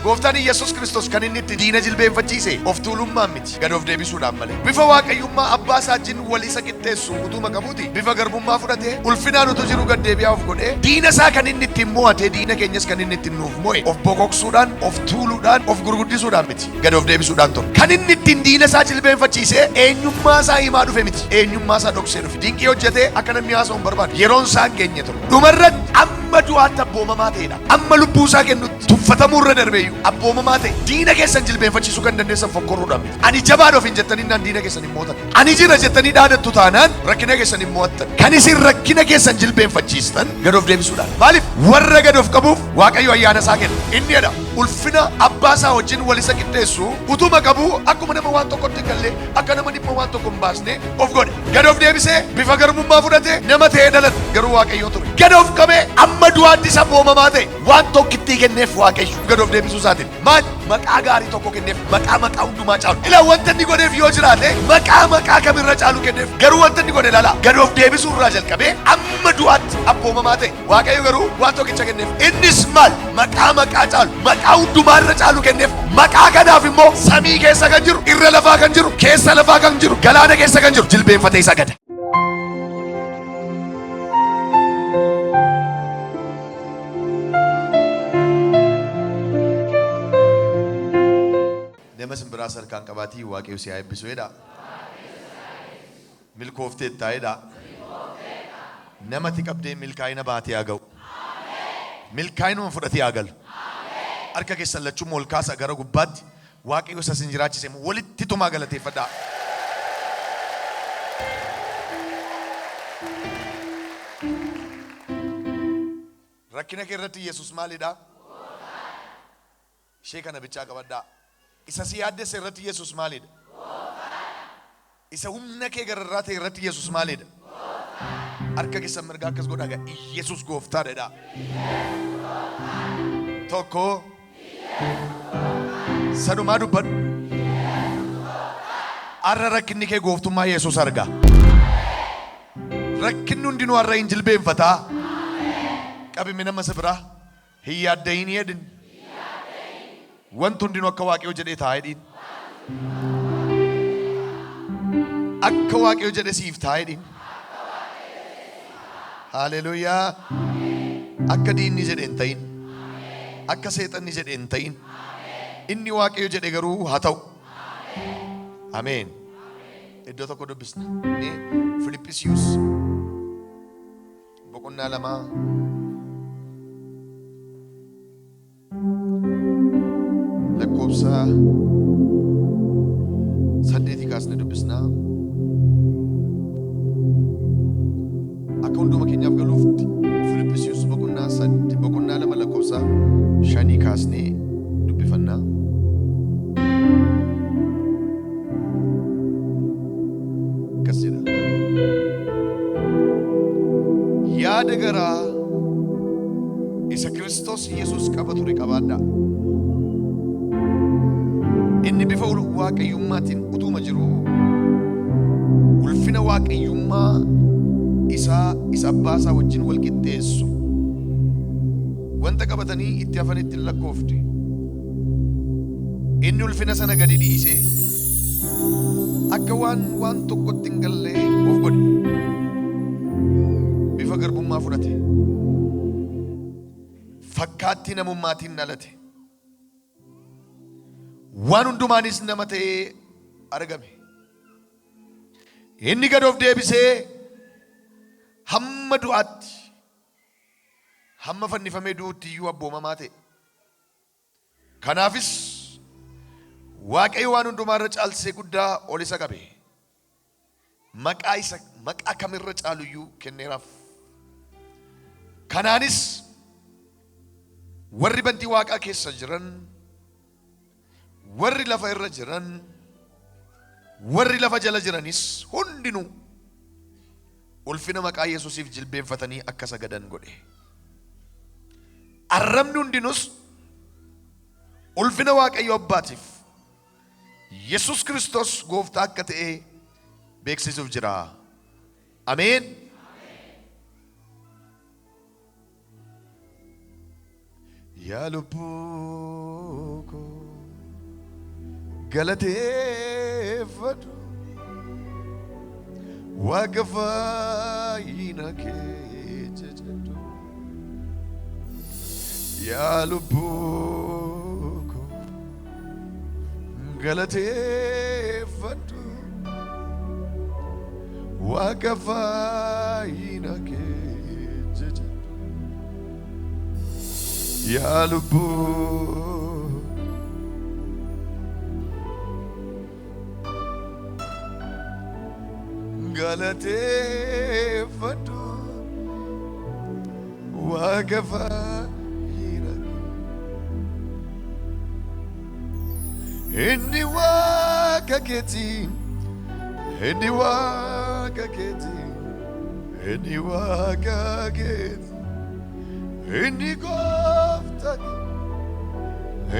Gooftaan Yesuus Kiristoos kan inni itti diina jilbeenfachiise of tuulummaan miti gad of deebisuudhaan malee. Bifa waaqayyummaa abbaa isaa wajjin wal isa qixxeessu utuma qabuuti bifa garbummaa fudhatee ulfinaan utuu jiru gad deebi'aa of godhee diina isaa kan inni ittiin mo'ate diina keenyas kan inni ittiin nuuf mo'e of bokoksuudhaan of tuuluudhaan of gurguddisuudhaan miti gad of deebisuudhaan ture. Kan inni ittiin diina isaa jilbeenfachiise eenyummaa isaa himaa dhufe miti eenyummaa isaa dhoksee dhufe. Dinqii hojjetee akka namni haasa'u hin barbaadu. Yeroon isaa hin geenye ture. Dhumarratti amma du'aatti abboomamaa ta'edha. Amma lubbuu isaa kennutti tuffatamuu irra darbeeyyu abboomamaa ta'e diina keessan jilbeenfachiisuu kan dandeessan fokkoruudhaan miti. Ani jabaan of hin jettanii naan diina keessan hin mo'atan. Ani jira jettanii dhaadattu taanaan rakkina keessan hin mo'attan. Kan isin rakkina keessan jilbeenfachiistan gad of deebisuudhaan. Maaliif warra gad of qabuuf Waaqayyo ayyaana isaa kenna. Inni jedha ulfina abbaa isaa wajjin wal isa qixxeessu utuma qabu akkuma nama waan tokkotti galle akka nama dhimma waan tokko hin baasne of godhe. Gad of deebisee bifa garbummaa fudhate nama ta'ee dhalate garuu Waaqayyo ture. Gad of qabee amma du'aatti isa abboomamaa ta'e waan tokkittii kenneef Waaqayyo gad of deebisuu isaatiin. Maal maqaa gaarii tokko kenneef maqaa hundumaa caalu. Ilaa wanta inni godheef yoo jiraate maqaa kamirra caalu kenneef garuu wanta inni godhe lala gad of deebisuu irraa jalqabee amma du'aatti abboomamaa ta'e Waaqayyo garuu waan tokkicha kenneef. Innis maal maqaa caalu maqaa hundumaa irra caalu kenneef. Maqaa kanaaf immoo samii keessa kan jiru irra lafaa kan jiru keessa lafaa kan jiru galaana keessa kan jiru jilbeenfatee isa gada. Nama simbiraa sarkaan qabaatii Waaqayyo si haa eebbisu jedha. Milkooftee taa'edha. Namatti qabdee milkaa'ina baatee haa ga'u. Milkaa'inuma fudhatee haa galu. Harka keessan lachuu ol kaasa gara gubbaatti Waaqayyo isa isin jiraachise walitti tumaa galateeffadhaa. Rakkina kee irratti Yesuus maalidha? Ishee kana bichaa qabadhaa. Isa si yaaddesse irratti Yesuus maalidha? Isa humna kee gararraa ta'e irratti Yesuus maalidha? Harka keessan mirgaa akkas godhaa gaa Yesuus gooftaadha. Tokko sadumaa dubbadhu. Arra rakkinni kee gooftummaa Yesuus arga. Rakkinni hundinuu arra hin jilbeenfataa. Qabime nama sibiraa hin yaaddayin jedhin. Wanti hundinuu akka Waaqayyo jedhee taa'ee jedhin. Akka Waaqayyo jedhe siif taa'ee jedhin. Haleluuyaa. Akka diinni jedhe hin ta'in. Akka seexanni jedhe hin ta'in. Inni Waaqayyo jedhe garuu haa ta'u. Ameen. Iddoo tokko dubbisna. Filiphisiiyuus boqonnaa 2 lakkoofsa 8 kaasne dubbisna. Akka hunduma keenyaaf galuuf Filiphisiiyuus boqonnaa 2 lakkoofsa 5 kaasne dubbifanna. Yaada garaa isa Kiristoos Yesuus qaba ture qabaadha. Inni bifa waaqayyummaatiin utuma jiru ulfina waaqayyummaa isa abbaa isaa wajjin wal qixxeessu wanta qabatanii itti hafanitti hin lakkoofne. Inni ulfina sana gadi dhiisee akka waan tokkotti hin galle of godhe. Bifa garbummaa fudhate. Fakkaattii namummaatiin dhalate. Waan hundumaanis nama ta'ee argame. Inni gad of deebisee hamma du'aatti hamma fannifamee du'utti iyyuu abboomamaa ta'e. Kanaafis Waaqayyo waan hundumaarra caalsee guddaa ol isa qabe. Maqaa kamirra caaluyyuu kenneeraaf. Kanaanis warri bantii Waaqaa keessa jiran, warri lafa irra jiran, warri lafa jala jiranis hundinuu ulfina maqaa Yesuusiif jilbeenfatanii akka sagadan godhe. Arrabni hundinus ulfina Waaqayyo Abbaatiif Yesuus Kiristoos gooftaa akka ta'e beeksisuuf jira. Ameen. Yaa lubbuu galateeffadhu waaqa fayyina kee jajadhu yaa lubbuu ko galateeffadhu waaqa fayyina kee jajadhu yaa lubbuu galateeffadhu waaqa fayyina inni waaqa keetii inni waaqa keetii inni waaqa keetii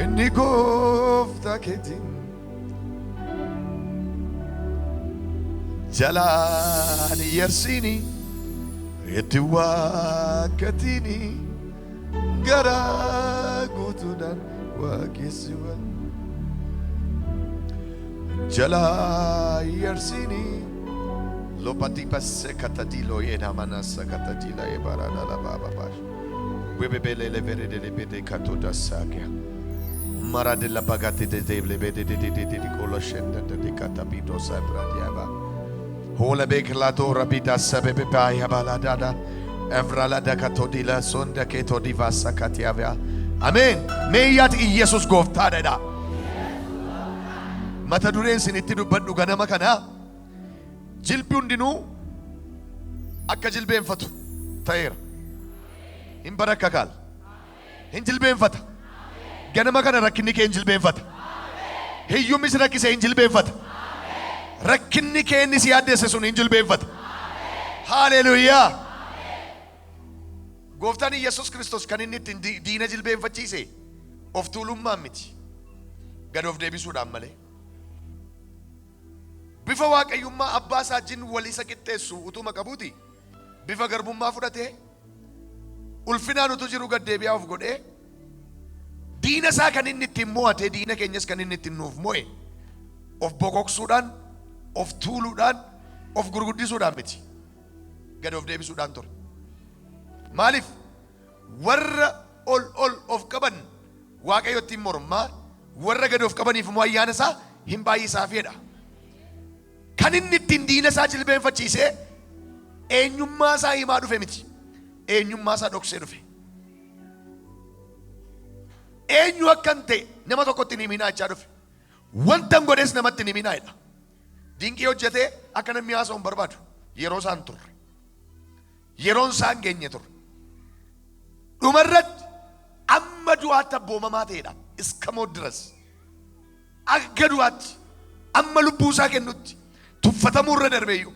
inni gooftaa keetii jalaan yarsini itti waaqatini garaa guutuudhaan waaqessuudhaan jalaan yarsini lopati passe katadilo yena manasa katadila ebarada la baba bash webebele le verede le bede katoda sakya marade la bagate de deble bede de koloshenda de katabido sabradiaba Hola beklato rabida sabebe baya baladada evrala da katodila sonda ketodi vasa katiavia Amen. Meeyyaat Iyesus gooftaadha. Mata dureen sinitti dubbadhu ganama kana jilbi hundinuu akka jilbeenfatu ta'eera. Hin barakkakaal. Hin jilbeenfata. Ganama kana rakkinni kee hin jilbeenfata. Hiyyummis rakkisee hin jilbeenfata. Rakkinni kee inni si yaaddeesse sun hin jilbeenfata. Haleluuyaa. Gooftaan Iyesus Kristos kan inni ittiin diina jilbeenfachiise of tuulummaan miti. Gad of deebisuudhaan malee. Bifa waaqayyummaa abbaa isaa wajjin walii isa qixxeessu utuma qabuuti. Bifa garbummaa fudhatee ulfinaan utuu jiru gad deebi'aa of godhee diina isaa kan inni ittiin mo'ate diina keenyas kan inni ittiin nuuf mo'e of bokoksuudhaan of tuuluudhaan of gurguddisuudhaan miti. Gad of deebisuudhaan ture. Maaliif warra ol of qaban waaqayyotti mormaa warra gad of qabaniif immoo ayyaana isaa hin baay'isaafidha. Kan inni ittiin diina isaa jilbeenfachiisee eenyummaa isaa himaa dhufe miti. Eenyummaa isaa dhoksee dhufe. Eenyu akkan ta'e nama tokkotti hin himinaa jechaa dhufe. Wanta godhes namatti hin himinaadha. Dinqii hojjetee akka namni haasa'u hin barbaadu. Yeroo isaan turre. Yeroon isaan geenye turre. Dhumarratti amma du'aatti abboomamaa ta'edha. Iska mooddiras. Akka du'aatti amma lubbuu isaa kennutti tuffatamuu irra darbeeyyuu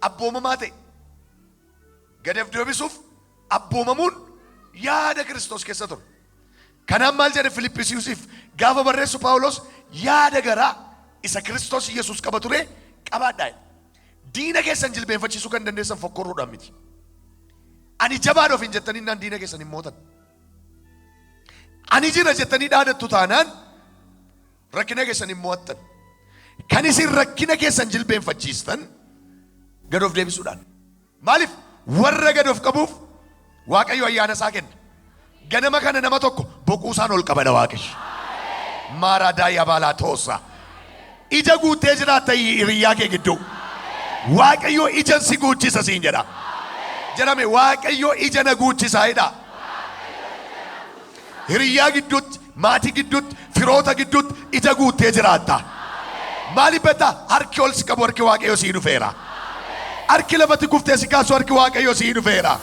abboomamaa ta'e. Gad deebisuuf abboomamuun yaada Kiristoos keessa ture. Kanaan maal jedhe Filiphisiisiif gaafa barreessu Phaawulos yaada garaa isa Kiristoos Yesuus qaba ture qabaadhaa. Diina keessan jilbeenfachiisuu kan dandeessan fokkorruudhaan miti. Ani jabaan of hin jettanii naan diina keessan hin mootan. Ani jira jettanii dhaadattu taanaan rakkina keessan hin mo'attan. Kan isin rakkina keessan jilbeenfachiistan gad of deebisuudhaan. Maaliif warra gad of qabuuf Waaqayyo ayyaana isaa kenna. Ganama kana nama tokko boquusaan ol qabadha Waaqayyo. Maaradaa yabalaa toosa. Ija guutee jiraatta hiriyyaa kee gidduu. Waaqayyo ija si guuchisa siin jedha. Jedhame Waaqayyo ija na guuchisaa jedha. Hiriyyaa gidduutti, maatii gidduutti, firoota gidduutti ija guutee jiraatta. Maaliif beektaa harki ol si qabu harki Waaqayyo sii dhufeera. Harki lafatti kuftee si kaasu harki Waaqayyo sii dhufeera.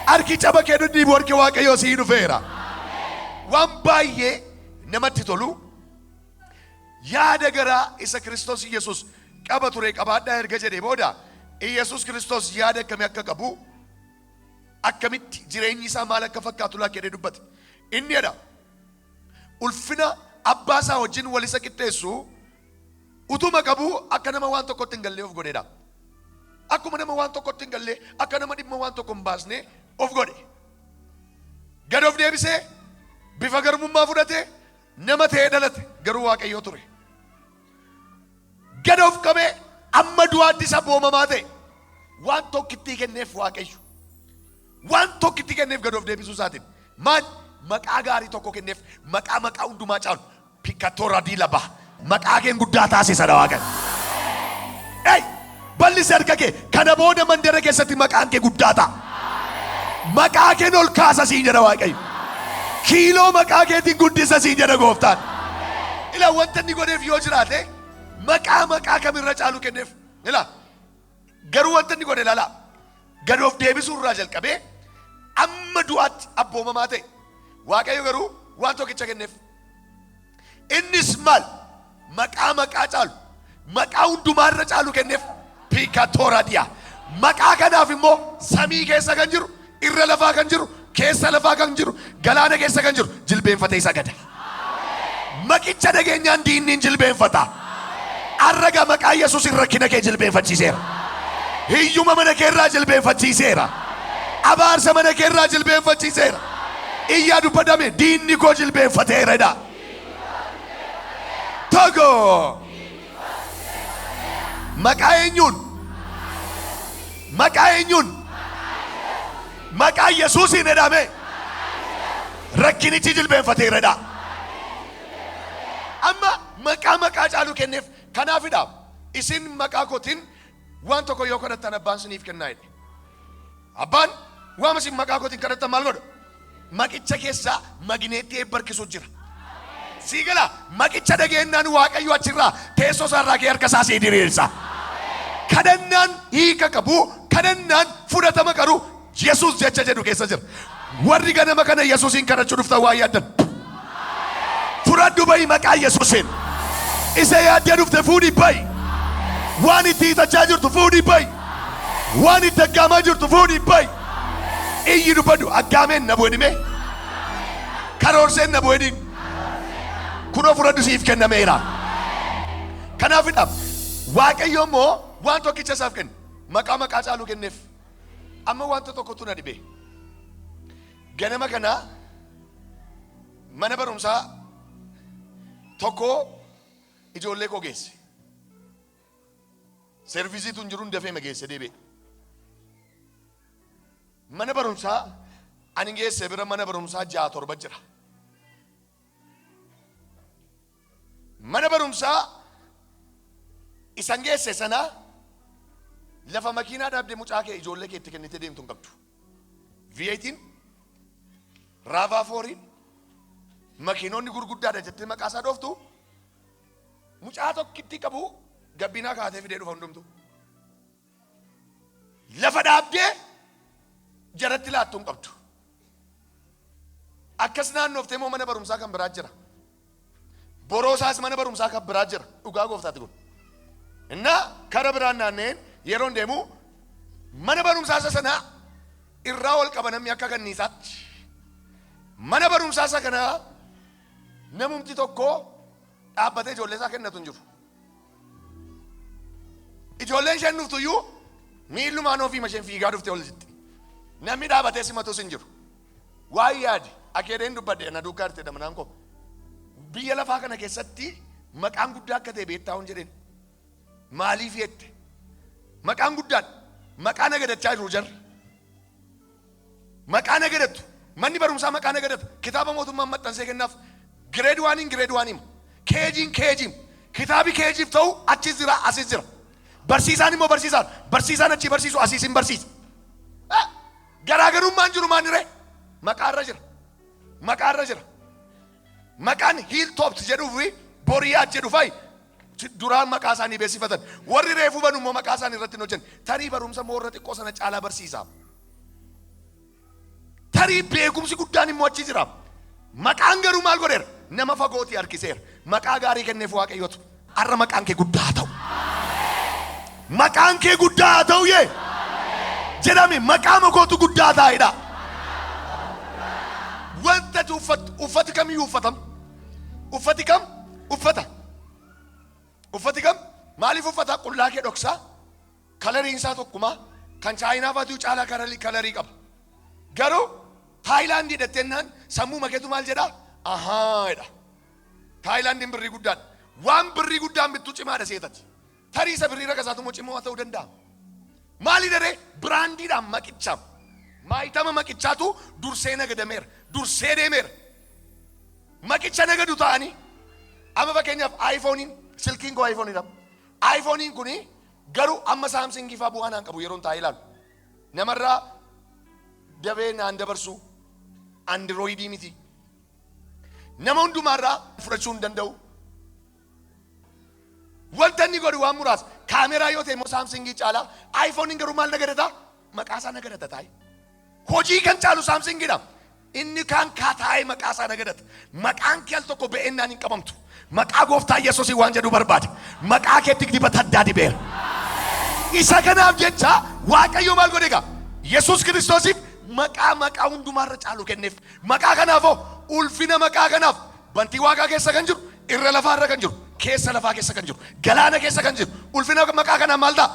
Harki caba kee dhiibu harki Waaqayyo sii dhufeera. Waan baay'ee namatti tolu yaada garaa isa Kiristoos Yesuus qaba ture qabaadhaa erga jedhee booda Yesuus Kiristoos yaada akkamii akka qabu akkamitti jireenyi isaa maal akka fakkaatu laakkedee dubbate. Inni jedha ulfina abbaa isaa wajjin wal isa qixxeessu utuma qabu akka nama waan tokkotti hin galle of godheedha. Akkuma nama waan tokkotti hin galle akka nama dhimma waan tokko hin baasne of godhe. Gad of deebisee bifa garbummaa fudhate nama ta'ee dhalate garuu Waaqayyoo ture. gad of qabee amma du'aatti saboomamaa ta'e waan tokkitti kenneef Waaqayyo waan tokkitti kenneef gad of deebisuu isaatiin maal maqaa gaarii tokko kenneef maqaa hundumaa caalu Pikatoora diilaba maqaa keen guddaa taasisadha Waaqayyo. Bal'isi harka kee kana booda mandara keessatti maqaan kee guddaa ta'a. Maqaa keen ol kaasa siin jedha Waaqayyo. Kiiloo maqaa keetiin guddisa siin jedha Gooftaan. Ila wanta inni godheef yoo jiraate maqaa kamirra caalu kenneef. Ila garuu wanta inni godhe ilaala. Gad of deebisuu irraa jalqabee amma du'aatti abboomamaa ta'e Waaqayyo garuu waan tokkicha kenneef. Innis maal maqaa caalu maqaa hundumaarra caalu kenneef. Pikatoora diya maqaa kanaaf immoo samii keessa kan jiru irra lafaa kan jiru keessa lafaa kan jiru galaana keessa kan jiru jilbeenfatee sagada. Maqicha dhageenyaan diinniin jilbeenfata. Arraga maqaa Yesuus rakkina kee jilbeenfachiiseera. Hiyyuma mana keerraa jilbeenfachiiseera. Abaarsa mana keerraa jilbeenfachiiseera. Iyyaa dubbadame diinni koo jilbeenfateeradha. Togo maqaa eenyuun maqaa Yesuusiin jedhame rakkinichi jilbeenfateeradha. Amma maqaa caalu kenneef kanaafidha isin maqaa kootiin waan tokko yoo kadhattan abbaan siniif kennaa jedhe. Abbaan waan isin maqaa kootiin kadhattan maal godha? Maqicha keessa magneetii barkisuu jira. Siigala maqicha dhageenyaan Waaqayyo achirraa teessoo isaarraa kee harka isaa sii diriirsa. Kadhannaan hiika qabu kadhannaan fudhatama qabu Yesuus jecha jedhu keessa jira. Warri ganama kana Yesuusin kadhachuu dhuftan waa yaaddan. Fudhadhu ba'i maqaa Yesuusin. Isa yaaddee dhufte fuudhii ba'i. Waan itti hiixachaa jirtu fuudhii ba'i. Waan itti aggaamaa jirtu fuudhii ba'i. Iyyi dubbadhu aggaameen na bu'edhime. Karoorseen na bu'edhin. Kunoo fudhadhu siif kennameera. Kanaafidha Waaqayyo immoo waan tokkicha isaaf kenne maqaa caalu kenneef. Amma wanta tokkotu na dhibe. Ganama kana mana barumsaa tokko ijoollee koo geesse. Serviisiitu hin jiruun dafee ma geesse deebi'e. Mana barumsaa ani geesse bira mana barumsaa 6-7 jira. Mana barumsaa isan geesse sana lafa makiinaa dhaabdee mucaa kee ijoollee kee itti kennitee deemtu hin qabdu. V8 RAV4 makiinonni gurguddaadha jettee maqaa isaa dhooftu mucaa tokkitti qabu gabbinaa kaatee fidee dhufa hundumtu. Lafa dhaabdee jaratti laattu hin qabdu. Akkas naannooftee moo mana barumsaa kan biraa jira. Boroosaas mana barumsaa kan biraa jira. Dhugaa gooftaati kun. Innaa kara biraan naanneen yeroon deemu mana barumsaa sana irraa ol qaba namni akka kanniisaatti. Mana barumsaa kana namumti tokko dhaabbatee ijoollee isaa kennatu hin jiru. Ijoolleen isheen dhuftuyyuu miillumaan ofii isheen fiigaa dhuftee ol jetti. Namni dhaabatee simatus hin jiru. Waa'ee yaadi akeedeen dubbadde na duukaa jirte damanaan koo. Biyya lafaa kana keessatti maqaan guddaa akka ta'e beektaa hin jedheen. Maaliif jette? Maqaan guddaan maqaa nagadachaa jiru jarri. Maqaa nagadatu manni barumsaa maqaa nagadata. Kitaaba mootummaan maxxansee kennaaf grade 1 keejiin kitaabi keejiif ta'u achis jira asis jira. Barsiisaan immoo barsiisaan achi barsiisu asiis hin barsiisa. Garaagarummaan jiru maaniree? Maqaarra jira. Maqaan Hilltops jedhuu fi Boriyaat jedhu fa'i duraan maqaa isaanii beeksifatan. Warri reefuu banu immoo maqaa isaanii irratti hin hojjenne. Tarii barumsa moorra xiqqoo sana caalaa barsiisa. Tarii beekumsi guddaan immoo achi jira. Maqaan garuu maal godheera? Nama fagootii harkiseera. Maqaa gaarii kenneef Waaqayyotu. Har'a maqaan kee guddaa ta'u. Maqaan kee guddaa ta'u yee. Jedhame maqaa makootu guddaa ta'edha. Wanta uffati kamiyyuu uffatama. Uffati kam? Uffati kam? Maaliif uffata? Qullaa kee dhoksaa. Kalariin isaa tokkuma. Kan Chaayinaa fa'aatu caalaa kalarii qaba. Garuu Taayilaandii dhattennaan sammuu makeetu maal jedhaa? Ahaa jedha. Taayilaandiin birrii guddaan. Waan birrii guddaan bittu cimaadha seetati. tarii isa birrii ragasaatu mochimoo ta'uu danda'a. Maali daree biraandiidhaan maqichaam maayitama maqichaatu dursee nagadameera dursee deemeera maqicha nagadu ta'anii amma fakkeenyaaf iPhonein silkiin koo iPhoneidha. iPhonein kuni garuu amma Samsungii faa bu'aa naan qabu yeroon taa'ee ilaalu namarraa dabee naan dabarsu Androidii miti nama hundumaarraa fudhachuu hin danda'u. Wanta inni godhu waan muraasa kaameraa yoo ta'e immoo Samsungii caalaa iPhonein garuu maal nagadata maqaasaa nagadata taa'e hojii kan caalu Samsungiidha. Inni kan kaataa'e maqaasaa nagadata maqaan kee al tokko be'ennaan hin qabamtu. Maqaa gooftaa Yesuus waan jedhu barbaade maqaa keetti dibata addaa dibeera. Isa kanaaf jecha Waaqayyo maal godhe egaa Yesuus Kiristoosiif maqaa hundumaarra caalu kenneef. Maqaa kanaafoo ulfina maqaa kanaaf bantii Waaqaa keessa kan jiru irra lafaarra kan jiru keessa lafaa keessa kan jiru galaana keessa kan jiru ulfina maqaa kanaa maal ta'a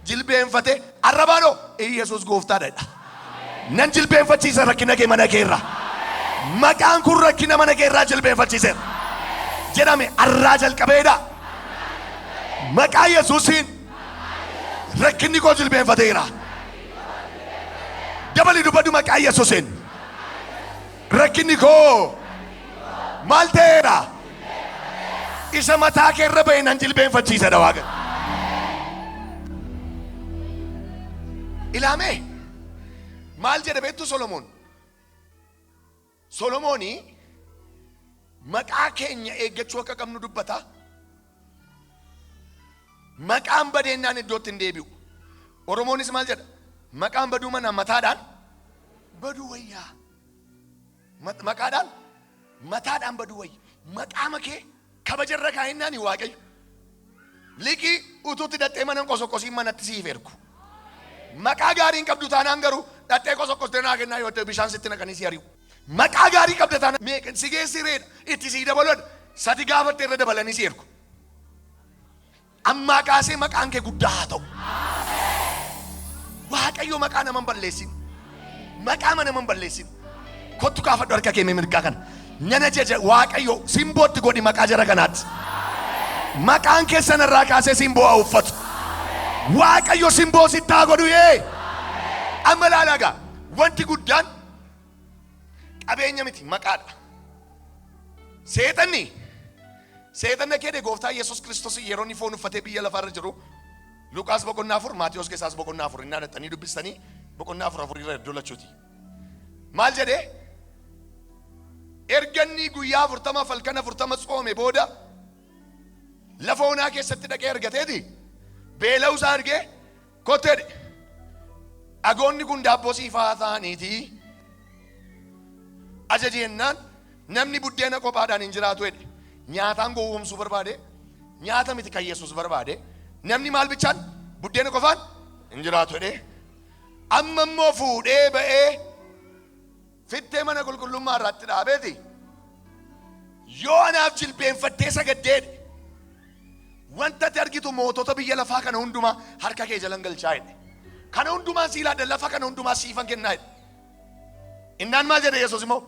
jilbeenfatee arrabaadhoo Yesuus gooftaadha. Nan jilbeenfachiisa rakkina kee mana keerraa. Maqaan kun rakkina mana keerraa jilbeenfachiiseera. Jedhame arraa jalqabeedha. Maqaa Yesuusiin rakkinni koo jilbeenfateera. Dabali dubbadhu maqaa Yesuusiin rakkinni koo maal ta'eera. Isa mataa keerra ba'e nan jilbeenfachiisadha Waaqa. Ilaamee maal jedhe beektu Solomoonii maqaa keenya eeggachuu akka qabnu dubbata. Maqaan badeennaan iddootti hin deebi'u. Oromoonis maal jedha maqaan baduu mana mataadhaan baduu wayyaa. Maqaadhaan mataadhaan baduu wayya. Maqaa makee kabajarra kaa'innaani Waaqayyo liqii utuutti dhattee mana qosoqqosiin manatti siif ergu. Maqaa gaarii hin qabdu taanaan garuu dhattee qosoqqostee naa kennaa yoo ta'e bishaan sitti naqanii si ari'u. Maqaa gaarii qabda taanaan meeqan si geessi reedha itti sii dabaluudha sati gaafatte irra dabalanii si ergu. Ammaa kaasee maqaan kee guddaa haa ta'u. Waaqayyo maqaa nama hin balleessin. Maqaa nama hin balleessin. Kottu kaafadhu harka kee mirgaa kana. Nyana jecha Waaqayyo simbootti godhi maqaa jara kanaatti. Maqaan keessan irraa kaasee simboo haa uffatu. Waaqayyo simboo sitti haa godhu yee. Amma laalagaa wanti guddaan qabeenya miti maqaadha. Seexanni keede gooftaa Yesuus Kiristoos yeroo inni foon uffatee biyya lafaarra jiru Luqaas boqonnaa 4 Maatiyos keessaas boqonnaa 4 innaa dhattanii dubbistanii boqonnaa 4 irra dolachuuti. Maal jedhee erganni guyyaa 40 falkana 40 tsoome booda lafa onaa keessatti dhaqee argateeti beela'uu isaa argee kotteedhe dhagoonni kun daabboo siifaa ta'aniiti ajaji jennaan namni buddeena qophaadhaan hin jiraatu jedhe. Nyaataan gowwoomsuu barbaade nyaata miti kan Yesuus barbaade namni maal bichaan buddeena qofaan hin jiraatu jedhe. Amma immoo fuudhee ba'ee fittee mana qulqullummaa irratti dhaabeeti yoo anaaf jilbeenfattee sagaddeedhe wanta ati argitu mootota biyya lafaa kana hundumaa harka kee jalan galchaa jedhe. Kana hundumaa siilaadha lafa kana hundumaa siifan kennaa jedhe. Innaan maal jedhe Yesuus immoo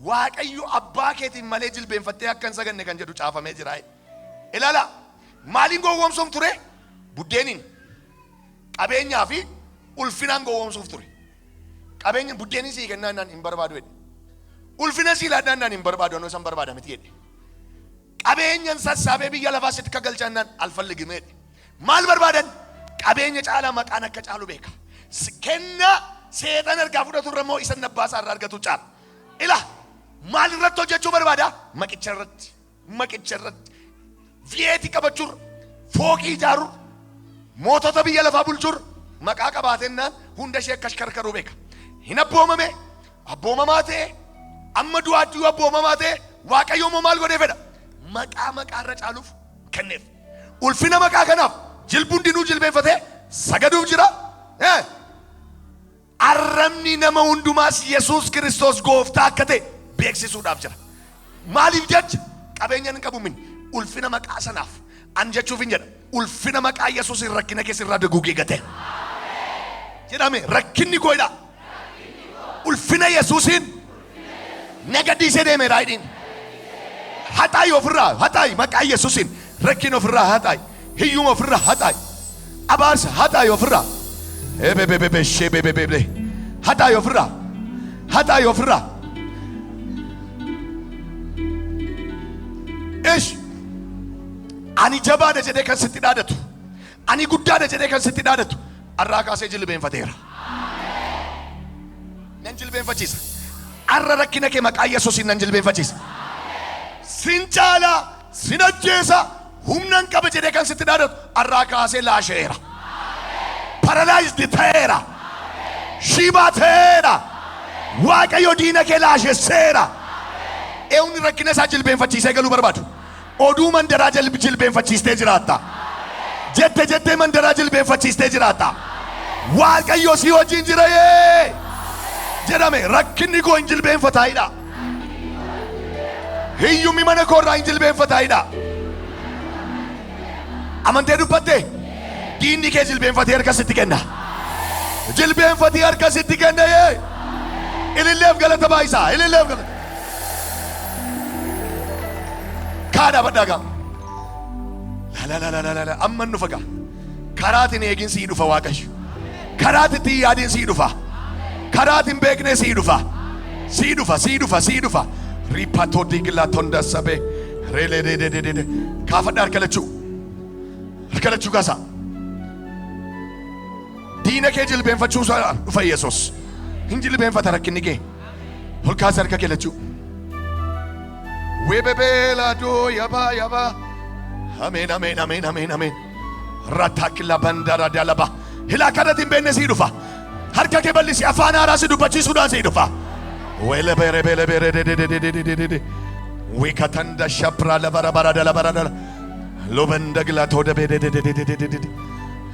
Waaqayyo abbaa keetiin malee jilbeenfattee akka hin saganne kan jedhu caafamee jira. Ilaala maaliin gowwoomsuuf ture? Buddeeniin qabeenyaa fi ulfinaan gowwoomsuuf ture. Qabeenya buddeenii sii kennaan hin barbaadu jedhe. Ulfina sii laadhaan hin barbaadu anoo isan barbaada miti jedhe. Qabeenyan sassaabee biyya lafaa sitti akka galchaannaan alfalligime jedhe. Maal barbaadan? Qabeenya caalaa maqaan akka caalu beeka. Kennaa seexan argaa fudhatu irra immoo isan abbaasaa irraa argatu caala. Ila maal irratti hojjechuu barbaada? Maqicha irratti viyeetii qabachuurra fooqii ijaaruurra mootota biyya lafaa bulchuurra maqaa qabaatennaan hunda ishee akka karkaruu beeka. Hin abboomame abboomamaa ta'e amma du'aatti abboomamaa ta'e Waaqayyo immoo maal godhee fedha? Maqaa irra caaluuf kenneef. Ulfina maqaa kanaaf jilbuun dinuu jilbeenfatee sagaduuf jira. Arrabni nama hundumaas Yesuus Kiristoos gooftaa akka ta'e beeksisuudhaaf jira. Maaliif jecha qabeenya hin qabu min ulfina maqaa sanaaf an jechuuf hin jedha. Ulfina maqaa Yesuus rakkina keessa irraa daguugee gate. Jedhame rakkinni koodha. Ulfina Yesuusin nagaddiisee deeme raayidhiin. Haxaayi ofirraa haxaayi maqaa Yesuusin rakkin ofirraa haxaayi hiyyuma ofirraa haxaayi أبارس هذا يفرّا بي شي بي هذا يفرّا هذا يفرّا إيش أني جبادة جدي كان ستدادتو أني قدادة جدي كان ستدادتو الراكا سجلبين فتيرا ننجلبين فتيس الركنا كما كايا سوسي ننجلبين فتيس سنجالا سنجيسا هم ننكب جدي كان ستدادتو الراكا سلا شيرا paralyzed تيرا شيبا تيرا واقع يودينا كلاش سيرا اون ركنا سجلبين فتيس قالوا بربادو oduu mandaraa jilbeenfachiistee jiraatta jette mandaraa jilbeenfachiistee jiraatta waaqayyo si wajjin jira jedhame rakkinni koo hin jilbeenfataayidha hiyyummi mana koorraa hin jilbeenfataayidha amantee dubbatte diinni kee jilbeenfatee harka sitti kenna jilbeenfatee harka sitti kenna ililleef galata baayisaa ililleef galata كادا بداغا لا أمن نفقا كرات نيجين سيدو فواكش كرات تيادين سيدو فا كرات بيكني سيدو فا ريباتو ديغلا توندا سبي ريلي كافدار كلتشو كاسا دينا كيجل بين فتشو فا يسوس هنجل بين فتركني كي هل كاسر كلتشو ويبلا دو يابا امين امين امين امين امين راتاك لا بندرا دالبا هلا كادت بين سيدوفا هركا كبلسي افانا راس دوبچي سودان سيدوفا ويلا بير ويكاتندا شابرا لبربرا دلبرا لوبندغلا تود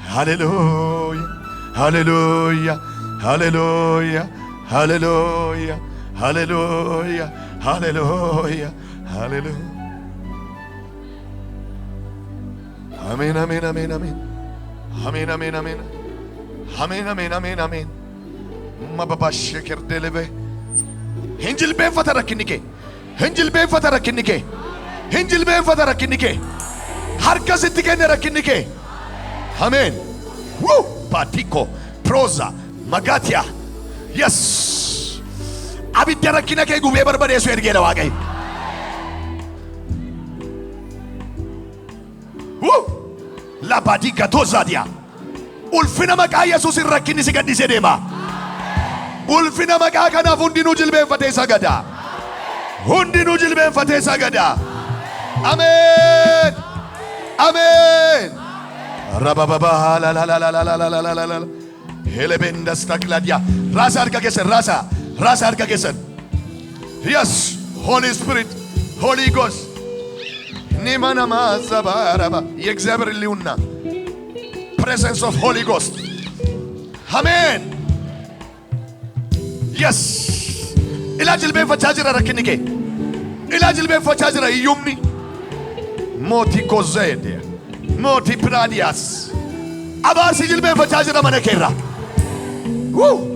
هاليلويا هاليلويا هاليلويا هاليلويا هاليلويا هاليلويا هاليلويا امين امين امين امين امين امين امين امين امين امين امين ما ببشكر دلبه هنجل بين فترة كنيكي هنجل بين فترة كنيكي هنجل بين فترة كنيكي هركز تيجي ركنيكي امين وو باتيكو بروزا مغاتيا يس أبي تركينا كي غوبي بربادي سوير جيلا واقعي لا بادي كاتوزا ديا ulfina maqaa Yesuus rakkinni si gaddisee deema ulfina maqaa kanaaf hundinuu jilbeenfatee sagada hundinuu jilbeenfatee sagada ameen ameen rabababa la la la la la la la la la la helebenda stakladia rasa harka kesan rasa harka kesan yes Holy Spirit Holy Ghost nimana mazabaraba የእግዚአብሔር ሊውና presence of Holy Ghost. Amen. Yes. Ila jilbeen fachajira rakinike. Ila jilbeen fachajira yumni. Moti kozede. Moti pradias. Abar si jilbeen fachajira manekera. Woo.